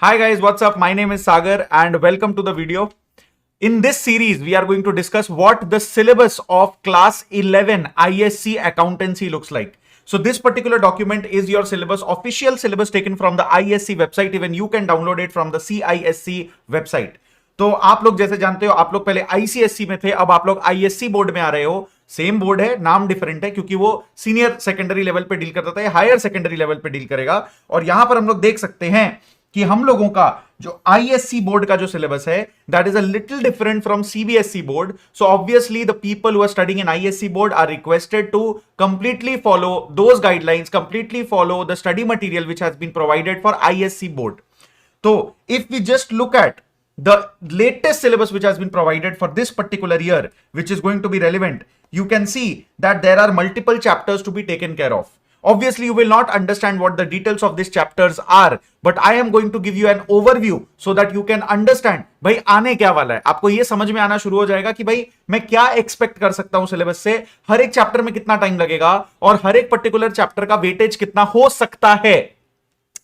Hi guys, what's up? My name is Sagar and welcome to the video. In this series, we are going to discuss what the syllabus of class 11 ISC accountancy looks like. So this particular document is your syllabus, official syllabus taken from the ISC website. Even you can download it from the CISC website. तो आप लोग जैसे जानते हो, आप लोग पहले ICSC में थे, अब आप लोग ISC बोर्ड में आ रहे हो. सेम बोर्ड है, नाम डिफरेंट है क्योंकि वो सीनियर सेकेंडरी लेवल पे डील करता था, हायर सेकेंडरी लेवल पे डील करेगा. और यहां पर हम लोग देख सकते हैं कि हम लोगों का जो आईएससी बोर्ड का जो सिलेबस है that is a little different from CBSE board. So obviously the people who are studying in ISC board are requested to completely follow those guidelines, completely follow the study material which has been provided for ISC board. तो if we just look at the latest syllabus which has been provided for this particular year, which is going to be relevant, you can see that there are multiple chapters to be taken care of. Obviously, you will not understand what the details of these chapters are, but I am going to give you an overview so that you can understand भाई आने क्या वाला है. आपको ये समझ में आना शुरू हो जाएगा कि भाई मैं क्या एक्सपेक्ट कर सकता हूं सिलेबस से, हर एक चैप्टर में कितना टाइम लगेगा और हर एक पर्टिकुलर चैप्टर का वेटेज कितना हो सकता है.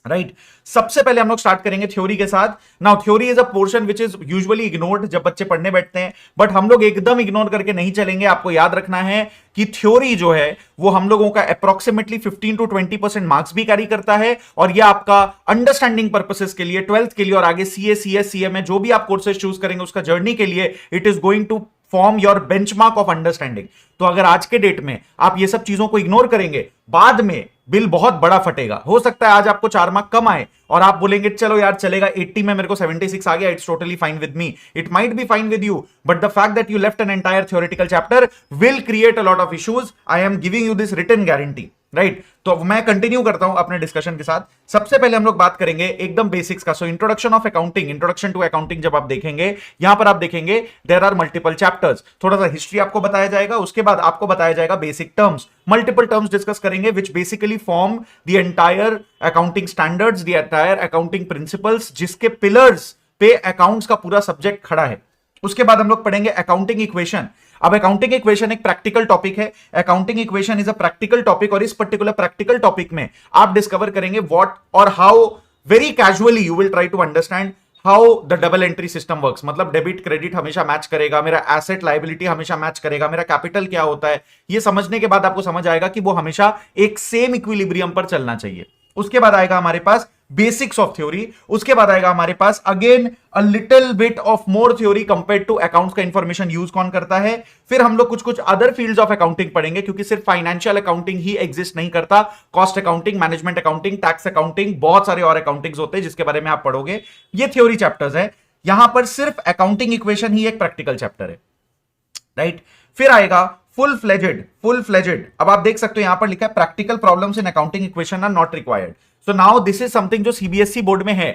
राइट सबसे पहले हम लोग स्टार्ट करेंगे थ्योरी के साथ. Now theory is a portion which is usually ignored जब बच्चे पढ़ने बैठते हैं, बट हम लोग एकदम इग्नोर करके नहीं चलेंगे. आपको याद रखना है कि थ्योरी जो है वो हम लोगों का अप्रोक्सीमेटली 15 to 20% मार्क्स भी कैरी करता है. और ये आपका अंडरस्टैंडिंग पर्पसेस के लिए, 12th के लिए और आगे सीए, सीएस, सीएमए जो भी आप कोर्सेज चूज करेंगे उसका जर्नी के लिए it is going to form your benchmark of understanding. तो अगर आज के डेट में आप ये सब चीजों को इग्नोर करेंगे, बाद में बिल बहुत बड़ा फटेगा. हो सकता है आज आपको 4 मार्क कम आए और आप बोलेंगे चलो यार चलेगा, 80 में मेरे को 76 आ गया, it's totally fine with me. It might be fine with you, but the fact that you left an entire theoretical chapter will create a lot of issues. I am giving you this written guarantee. Right तो मैं continue करता हूं अपने discussion के साथ. सबसे पहले हम लोग बात करेंगे एकदम बेसिक्स का. So introduction of accounting, introduction to accounting जब आप देखेंगे, यहां पर आप देखेंगे देयर आर मल्टीपल चैप्टर्स. थोड़ा सा हिस्ट्री आपको बताया जाएगा, उसके बाद आपको बताया जाएगा basic terms, multiple terms discuss करेंगे which basically form the entire accounting standards, the entire accounting principles, जिसके पिलर्स पे अकाउंट्स का पूरा सब्जेक्ट खड़ा है. उसके बाद हम लोग पढ़ेंगे अकाउंटिंग इक्वेशन. अब अकाउंटिंग इक्वेशन एक प्रैक्टिकल टॉपिक है. Accounting equation is a practical topic और इस पर्टिकुलर प्रैक्टिकल टॉपिक में आप डिस्कवर करेंगे व्हाट और how very casually you will try to understand how the double entry system works. मतलब डेबिट क्रेडिट हमेशा मैच करेगा, मेरा एसेट लायबिलिटी हमेशा मैच करेगा, मेरा कैपिटल क्या होता है. ये समझने के बाद आपको समझ आएगा कि वो हमेशा एक सेम इक्विलिब्रियम पर चलना चाहिए. उसके बाद आएगा हमारे पास बेसिक्स ऑफ थ्योरी. उसके बाद आएगा हमारे पास again a little bit of more theory compared to accounts का इंफॉर्मेशन यूज कौन करता है. फिर हम लोग कुछ कुछ अदर फील्ड्स ऑफ अकाउंटिंग पढ़ेंगे क्योंकि सिर्फ फाइनेंशियल अकाउंटिंग ही एग्जिस्ट नहीं करता. Cost accounting, management accounting, tax accounting, बहुत सारे और अकाउंटिंग्स होते हैं जिसके बारे में आप पढ़ोगे. ये थ्योरी चैप्टर्स है. यहां पर सिर्फ अकाउंटिंग इक्वेशन ही एक प्रैक्टिकल चैप्टर है. राइट फिर आएगा फुल फ्लेजेड. अब आप देख सकते हो यहां पर लिखा है practical problems in accounting equation are not required. So now this is something जो सीबीएसई बोर्ड में है.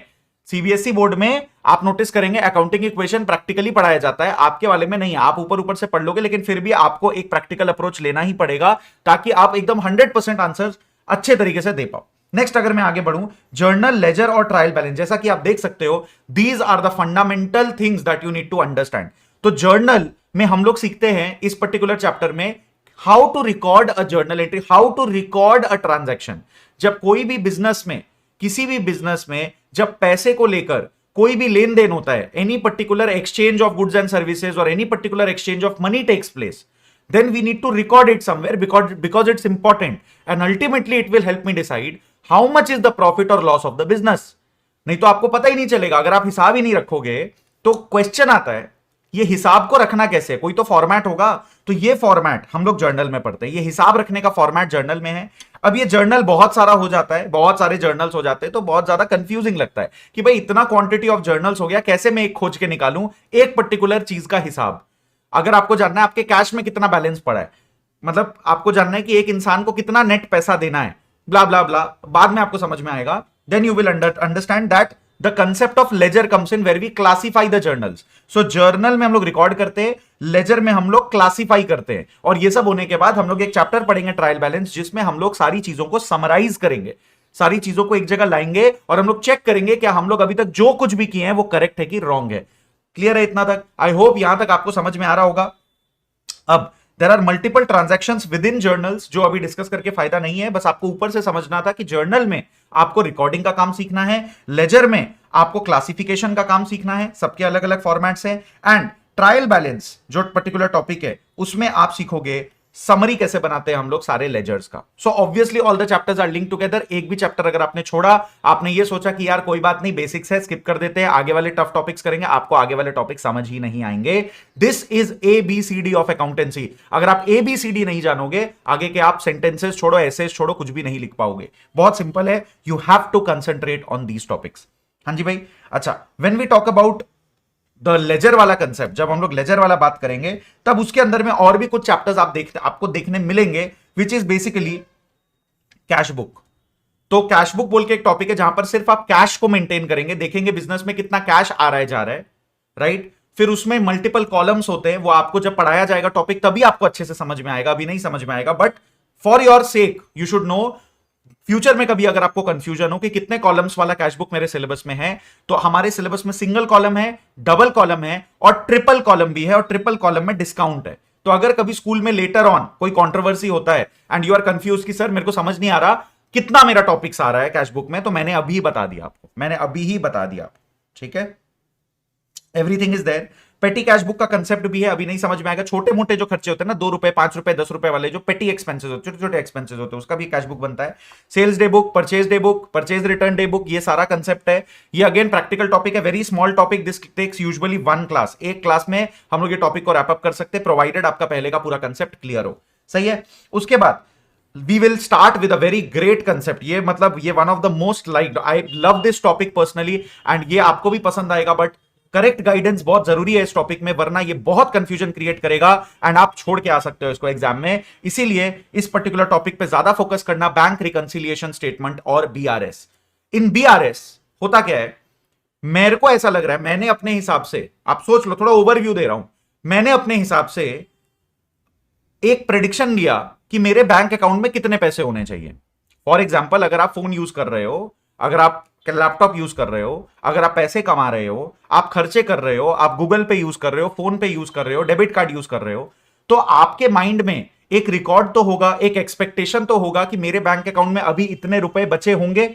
सीबीएसई बोर्ड में आप नोटिस करेंगे अकाउंटिंग इक्वेशन प्रैक्टिकली पढ़ाया जाता है, आपके वाले में नहीं. आप ऊपर ऊपर से पढ़ लोगे लेकिन फिर भी आपको एक प्रैक्टिकल अप्रोच लेना ही पड़ेगा ताकि आप एकदम 100% आंसर अच्छे तरीके से दे पाओ. नेक्स्ट अगर मैं आगे बढ़ूं, जर्नल, लेजर और ट्रायल बैलेंस. जैसा कि आप देख सकते हो these are the fundamental things that you need to understand. तो जर्नल में हम लोग सीखते हैं इस पर्टिकुलर चैप्टर में how to record a journal entry, how to record a transaction. जब कोई भी बिजनेस में, किसी भी बिजनेस में जब पैसे को लेकर कोई भी लेन देन होता है, any particular exchange of goods and services और any particular exchange of money takes place, then we need to record it somewhere because it's important and ultimately it will help me decide how much is the profit or loss of the business. नहीं तो आपको पता ही नहीं चलेगा अगर आप हिसाब ही नहीं रखोगे. तो क्वेश्चन आता है ये हिसाब को रखना कैसे, कोई तो फॉर्मेट होगा. तो ये फॉर्मेट हम लोग जर्नल में पढ़ते हैं, ये हिसाब रखने का फॉर्मेट जर्नल में है. अब ये जर्नल बहुत सारा हो जाता है, बहुत सारे जर्नल्स हो जाते हैं तो बहुत ज्यादा कंफ्यूजिंग लगता है कि भाई इतना क्वांटिटी ऑफ जर्नल्स हो गया, कैसे मैं एक खोज के निकालूं एक पर्टिकुलर चीज का हिसाब. अगर आपको जानना है आपके कैश में कितना बैलेंस पड़ा है, मतलब आपको जानना है कि एक इंसान को कितना नेट पैसा देना है, ब्ला ब्ला ब्ला, बाद में आपको समझ में आएगा. Then you will understand that the concept of ledger comes in where we classify the journals. So journal में हम लोग रिकॉर्ड करते हैं, लेजर में हम लोग क्लासिफाई करते हैं. और ये सब होने के बाद हम लोग एक चैप्टर पढ़ेंगे ट्रायल बैलेंस, जिसमें हम लोग सारी चीजों को समराइज करेंगे, सारी चीजों को एक जगह लाएंगे और हम लोग चेक करेंगे कि हम लोग अभी तक जो कुछ भी किए हैं वो करेक्ट है कि रॉन्ग है. क्लियर है इतना तक? आई होप यहां तक आपको समझ में आ रहा होगा. अब there are multiple transactions within journals, जो अभी डिस्कस करके फायदा नहीं है, बस आपको ऊपर से समझना था कि जर्नल में आपको रिकॉर्डिंग का काम सीखना है, लेजर में आपको क्लासिफिकेशन का काम सीखना है, सबके अलग अलग फॉर्मेट्स हैं, एंड ट्रायल बैलेंस जो पर्टिकुलर टॉपिक है उसमें आप सीखोगे समरी कैसे बनाते हैं हम लोग सारे लेजर्स का। So obviously all the chapters are link together. एक भी चैप्टर अगर आपने छोड़ा, आपने ये सोचा कि यार कोई बात नहीं, बेसिक्स है, स्किप कर देते हैं, आगे वाले टफ टॉपिक्स करेंगे, आपको आगे वाले टॉपिक समझ ही नहीं आएंगे। This is ABCD of accountancy. अगर आप ABCD नहीं जानोगे, आगे के आप सेंटेंसेस छोड़ो, एसेस छोड़ो, कुछ भी नहीं लिख पाओगे। बहुत सिंपल है, you have to concentrate on these topics. हाँ जी भाई। अच्छा, when we talk about the ledger वाला कंसेप्ट, जब हम लोग लेजर वाला बात करेंगे तब उसके अंदर में और भी कुछ चैप्टर्स आपको देखने मिलेंगे, which is basically cash book. तो कैश बुक बोल के एक टॉपिक है जहां पर सिर्फ आप कैश को मेंटेन करेंगे, देखेंगे बिजनेस में कितना कैश आ रहा है जा रहा है, राइट। फिर उसमें मल्टीपल कॉलम्स होते हैं, वो आपको जब पढ़ाया जाएगा टॉपिक तभी आपको अच्छे से समझ में आएगा, अभी नहीं समझ में आएगा। But for your sake you should know, future में कभी अगर आपको कंफ्यूजन हो कि कितने कॉलम्स वाला कैश बुक मेरे सिलेबस में है, तो हमारे सिलेबस में सिंगल कॉलम है, डबल कॉलम है और ट्रिपल कॉलम भी है, और ट्रिपल कॉलम में डिस्काउंट है। तो अगर कभी स्कूल में लेटर ऑन कोई कंट्रोवर्सी होता है एंड यू आर कंफ्यूज कि सर मेरे को समझ नहीं आ रहा कितना मेरा टॉपिक्स आ रहा है कैश बुक में, तो मैंने अभी बता दिया आपको, मैंने अभी ही बता दिया आपको, ठीक है। Everything is there. Petty cash book का कंसेप्ट भी है, अभी नहीं समझ में आएगा। छोटे मोटे जो खर्चे होते हैं ना, 2 रुपए 5 रुपए 10 रुपए वाले जो पेटी एक्सपेंसेस होते हैं, छोटे छोटे एक्सपेंसेस होते हैं, उसका भी कैश बुक बनता है। Sales day book, purchase return day book, ये सारा कंसेप्ट है। ये अगेन प्रैक्टिकल टॉपिक है, very small topic, this takes usually 1 class. एक क्लास में हम लोग ये टॉपिक को रैप अप कर सकते हैं, प्रोवाइडेड आपका पहले का पूरा कंसेप्ट क्लियर हो। सही है। उसके बाद we will start with a very great concept। ये मतलब ये one of the most liked, I love this topic personally and ये आपको भी पसंद आएगा, बट करेक्ट गाइडेंस बहुत जरूरी है इस टॉपिक में, वरना ये बहुत कंफ्यूजन क्रिएट करेगा एंड आप छोड़ के आ सकते हो इसको एग्जाम में। इसीलिए इस पर्टिकुलर टॉपिक पे ज्यादा फोकस करना, बैंक रिकंसिलिएशन स्टेटमेंट और BRS। इन BRS होता क्या है, मेरे को ऐसा लग रहा है, मैंने अपने हिसाब से, आप सोच लो, थोड़ा ओवरव्यू दे रहा हूं, मैंने अपने हिसाब से एक प्रेडिक्शन लिया कि मेरे बैंक अकाउंट में कितने पैसे होने चाहिए। फॉर एग्जाम्पल, अगर आप फोन यूज कर रहे हो, अगर आप लैपटॉप यूज कर रहे हो, अगर आप पैसे कमा रहे हो, आप खर्चे कर रहे हो, आप गूगल पे यूज कर रहे हो, फोन पे यूज कर रहे हो, डेबिट कार्ड यूज कर रहे हो, तो आपके माइंड में एक रिकॉर्ड तो होगा, एक एक्सपेक्टेशन तो होगा कि मेरे बैंक अकाउंट में अभी इतने रुपए बचे होंगे।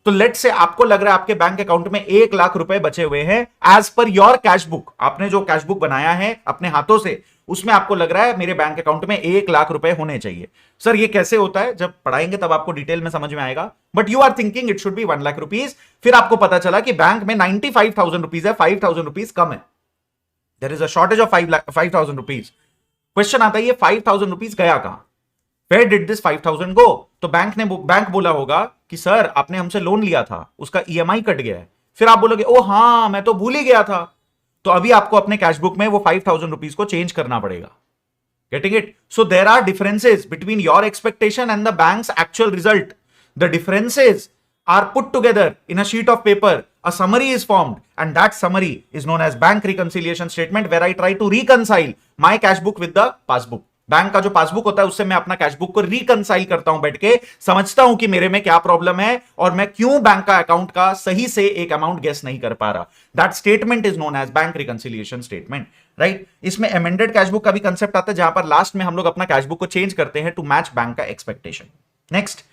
तो लेट से आपको लग रहा है आपके बैंक अकाउंट में 1 लाख रुपए बचे हुए हैं as per your cash book. आपने जो कैश बुक बनाया है अपने हाथों से, उसमें आपको लग रहा है मेरे बैंक अकाउंट में 1 लाख रुपए होने चाहिए। सर ये कैसे होता है, जब पढ़ाएंगे तब आपको डिटेल में समझ में आएगा, but you are thinking it should be 1 lakh rupees. फिर आपको पता चला कि बैंक में 95,000 रुपीज है, 5,000 रुपीज कम है, there is a shortage of 5,000 rupees. Question आता है ये 5,000 रुपीज गया कहां, वेयर डिड दिस 5,000 गो। तो बैंक बोला होगा कि सर आपने हमसे लोन लिया था, उसका EMI कट गया है। फिर आप बोलोगे ओ हां मैं तो भूल ही गया था, तो अभी आपको अपने कैशबुक में वो 5,000 रुपीज को चेंज करना पड़ेगा। Getting it? So there are differences between your expectation and the bank's actual result. The differences are put together in a sheet of paper, a summary is formed, and that summary is known as bank reconciliation statement, where I try to reconcile my cash book with the passbook। Bank का जो passbook होता है उससे मैं अपना cashbook को reconcile करता हूं, बैठ के समझता हूं कि मेरे में क्या प्रॉब्लम है और मैं क्यों बैंक का अकाउंट का सही से एक अमाउंट गेस नहीं कर पा रहा। That statement is known as bank reconciliation statement, right. इसमें अमेंडेड कैशबुक का भी कंसेप्ट आता है, जहां पर लास्ट में हम लोग अपना कैशबुक को चेंज करते हैं टू मैच बैंक का expectation. Next,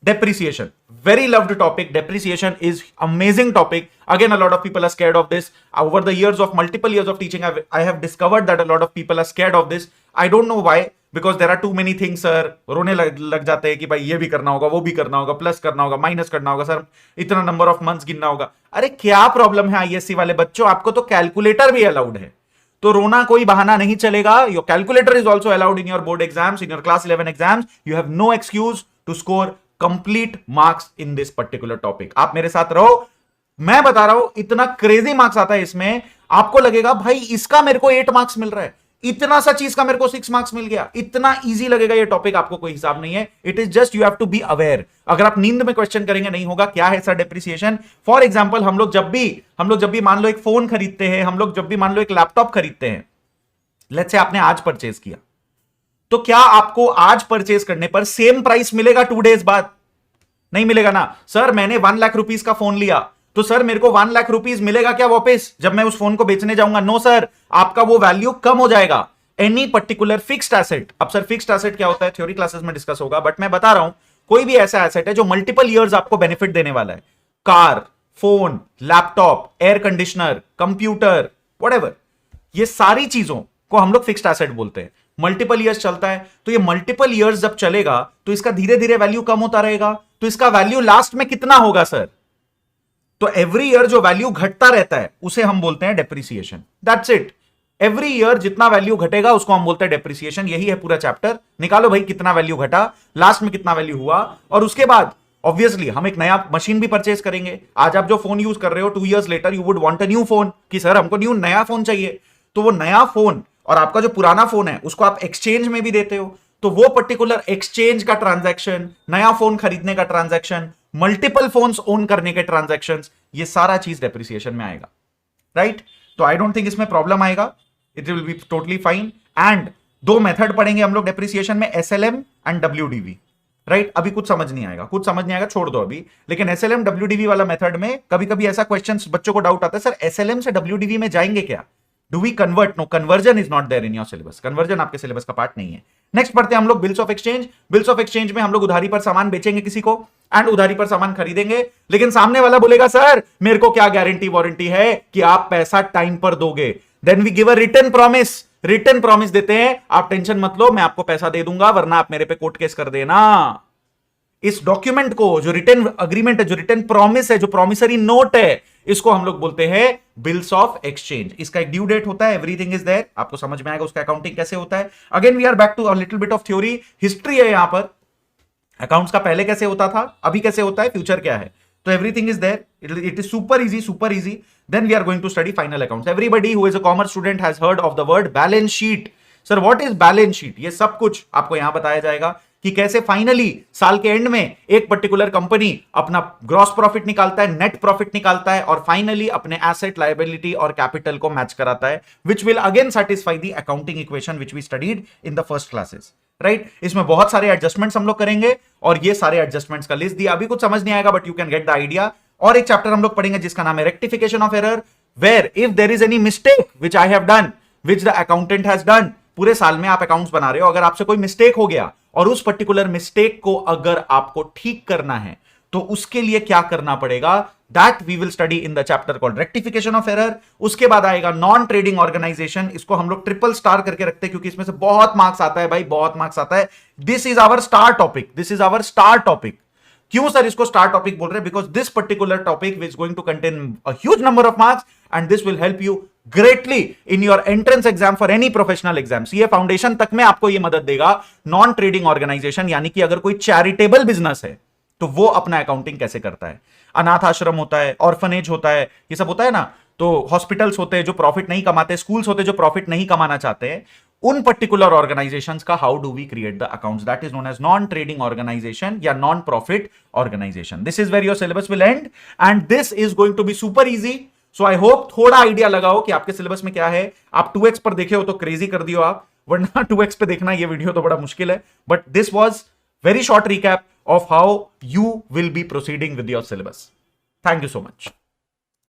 depreciation, very loved topic। Depreciation is amazing topic. Again, a lot of people are scared of this. Over the years of multiple years of teaching, I have discovered that a lot of people are scared of this. I don't know why, because there are too many things, sir। रोने लग जाते हैं कि भाई ये भी करना होगा, वो भी करना होगा, प्लस करना होगा, माइनस करना होगा, सर इतना नंबर ऑफ मंथ्स गिनना होगा। अरे क्या प्रॉब्लम है ISC वाले बच्चों, आपको तो कैलकुलेटर भी अलाउड है, तो रोना कोई बहाना नहीं चलेगा। Your calculator is also allowed in your board exams, in your class 11 exams. You have no excuse to score complete marks in this particular topic. आप मेरे साथ रहो, मैं बता रहा हूं इतना क्रेजी मार्क्स आता है इसमें, आपको लगेगा भाई इसका मेरे को 8 मार्क्स मिल रहा है, इतना सा चीज का मेरे को 6 मार्क्स मिल गया, इतना इजी लगेगा ये टॉपिक, आपको कोई हिसाब नहीं है। It is just you have to be aware. अगर आप नींद में क्वेश्चन करेंगे नहीं होगा क्या है सर डेप्रिसिएशन। फॉर एग्जाम्पल, हम लोग जब भी मान लो एक फोन खरीदते हैं, हम लोग जब भी मान लो एक लैपटॉप खरीदते हैं, लेट्स से आपने आज परचेज किया, तो क्या आपको आज परचेज करने पर सेम प्राइस मिलेगा 2 डेज बाद? नहीं मिलेगा ना। सर मैंने 1 लाख रुपीस का फोन लिया, तो सर मेरे को 1 लाख रुपीस मिलेगा क्या वापस जब मैं उस फोन को बेचने जाऊंगा? नो सर, आपका वो वैल्यू कम हो जाएगा। एनी पर्टिकुलर फिक्स्ड एसेट, अब सर फिक्स्ड एसेट क्या होता है थ्योरी क्लासेस में डिस्कस होगा, बट मैं बता रहा हूं कोई भी ऐसा एसेट है जो मल्टीपल ईयर्स आपको बेनिफिट देने वाला है। Car, phone, laptop, air conditioner, computer, whatever, ये सारी चीजों को हम लोग फिक्स्ड एसेट बोलते हैं। मल्टीपल ईयर्स चलता है, तो ये मल्टीपल ईयर्स जब चलेगा तो इसका धीरे धीरे वैल्यू कम होता रहेगा, तो इसका वैल्यू लास्ट में कितना होगा सर? तो एवरी ईयर जो वैल्यू घटता रहता है उसे हम बोलते हैं depreciation. That's it. Every year जितना वैल्यू घटेगा उसको हम बोलते हैं डेप्रिसिएशन। यही है पूरा चैप्टर। निकालो भाई कितना वैल्यू घटा, लास्ट में कितना वैल्यू हुआ, और उसके बाद ऑब्वियसली हम एक नया मशीन भी परचेज करेंगे। आज आप जो फोन यूज कर रहे हो, 2 years later you would want a new phone, कि सर हमको नया फोन चाहिए। तो वो नया फोन और आपका जो पुराना फोन है उसको आप एक्सचेंज में भी देते हो, तो वो पर्टिकुलर एक्सचेंज का ट्रांजैक्शन, नया फोन खरीदने का ट्रांजैक्शन, मल्टीपल फोन्स ओन करने के ट्रांजैक्शन, ये सारा चीज डेप्रिसिएशन में आएगा, राइट? तो आई डोंट थिंक इसमें प्रॉब्लम आएगा, it will be totally fine. And 2 method पढ़ेंगे हम लोग डेप्रिसिएशन में, एसएलएम एंड डब्ल्यूडीवी, राइट? अभी कुछ समझ नहीं आएगा, छोड़ दो अभी। लेकिन एसएलएम डब्ल्यूडीवी वाला मेथड में कभी कभी ऐसा क्वेश्चन बच्चों को डाउट आता है, सर एसएलएम से डब्ल्यूडीवी में जाएंगे क्या? Do we convert? No, conversion is not there in your syllabus. Conversion आपके सिलेबस का पार्ट नहीं है। नेक्स्ट पढ़ते हैं हम लोग bills of exchange. Bills of exchange में हम लोग उधारी पर सामान बेचेंगे किसी को एंड उधारी पर सामान खरीदेंगे, लेकिन सामने वाला बोलेगा सर मेरे को क्या गारंटी वारंटी है कि आप पैसा टाइम पर दोगे? Then we give a written promise. Written promise देते हैं, आप टेंशन मत लो, मैं आपको पैसा दे दूंगा, वरना आप मेरे पे कोर्ट केस कर देना। इस डॉक्यूमेंट को, जो रिटन अग्रीमेंट है, जो रिटन प्रॉमिस है, जो प्रॉमिसरी नोट है, इसको हम लोग बोलते हैं बिल्स ऑफ एक्सचेंज। इसका एक ड्यू डेट होता है, एवरीथिंग इज देयर, आपको समझ में आएगा उसका अकाउंटिंग कैसे होता है। Again we are back to a little bit of theory, history है यहां पर। अकाउंट्स का पहले कैसे होता था, अभी कैसे होता है, फ्यूचर क्या है, तो everything is there, it is super easy, super easy. Then we are going to study final accounts. Everybody who is a commerce student has heard of the word balance sheet. Sir what is balance sheet? ये सब कुछ आपको यहां बताया जाएगा कि कैसे finally साल के एंड में एक पर्टिकुलर कंपनी अपना ग्रॉस प्रॉफिट निकालता है, नेट प्रॉफिट निकालता है, और फाइनली अपने एसेट, लायबिलिटी और कैपिटल को मैच कराता है, which will again satisfy the accounting equation which we studied in the first classes, right? इसमें बहुत सारे एडजस्टमेंट्स हम लोग करेंगे और ये सारे एडजस्टमेंट्स का लिस्ट दिया। अभी कुछ समझ नहीं आएगा but you can get the idea. और एक चैप्टर हम लोग पढ़ेंगे जिसका नाम है rectification of error, where if there is any mistake which I have done, which the accountant has done. पूरे साल में आप अकाउंट्स बना रहे हो, अगर आपसे कोई मिस्टेक हो गया और उस पर्टिकुलर मिस्टेक को अगर आपको ठीक करना है तो उसके लिए क्या करना पड़ेगा, that we will study in the chapter called rectification of error. उसके बाद आएगा नॉन ट्रेडिंग ऑर्गेनाइजेशन। इसको हम लोग ट्रिपल स्टार करके रखते हैं क्योंकि इसमें से बहुत मार्क्स आता है भाई, बहुत मार्क्स आता है। This is our star topic, this is our star topic. क्यों सर इसको स्टार टॉपिक बोल रहे हैं? Because this particular topic is going to contain a huge number of marks and this will help you greatly in your entrance exam for any professional exams. ये foundation तक में आपको ये मदद देगा। नॉन ट्रेडिंग ऑर्गेनाइजेशन यानी कि अगर कोई चैरिटेबल बिजनेस है तो वो अपना अकाउंटिंग कैसे करता है, अनाथ आश्रम होता है, ऑर्फनेज होता है, ये सब होता है ना, तो हॉस्पिटल्स होते हैं जो प्रॉफिट नहीं कमाते, स्कूल्स होते हैं जो प्रॉफिट नहीं कमाना चाहते हैं, उन पर्टिकुलर ऑर्गेनाइजेशंस का how do we create the accounts, that is known as non trading organisation या non profit organisation. This is where your syllabus will end and this is going to be super easy. So I hope थोड़ा idea लगाओ कि आपके syllabus में क्या है। आप 2x पर देखे हो तो क्रेजी कर दियो आप, वरना 2x पे देखना ये वीडियो तो बड़ा मुश्किल है। But this was very short recap of how you will be proceeding with your syllabus. Thank you so much.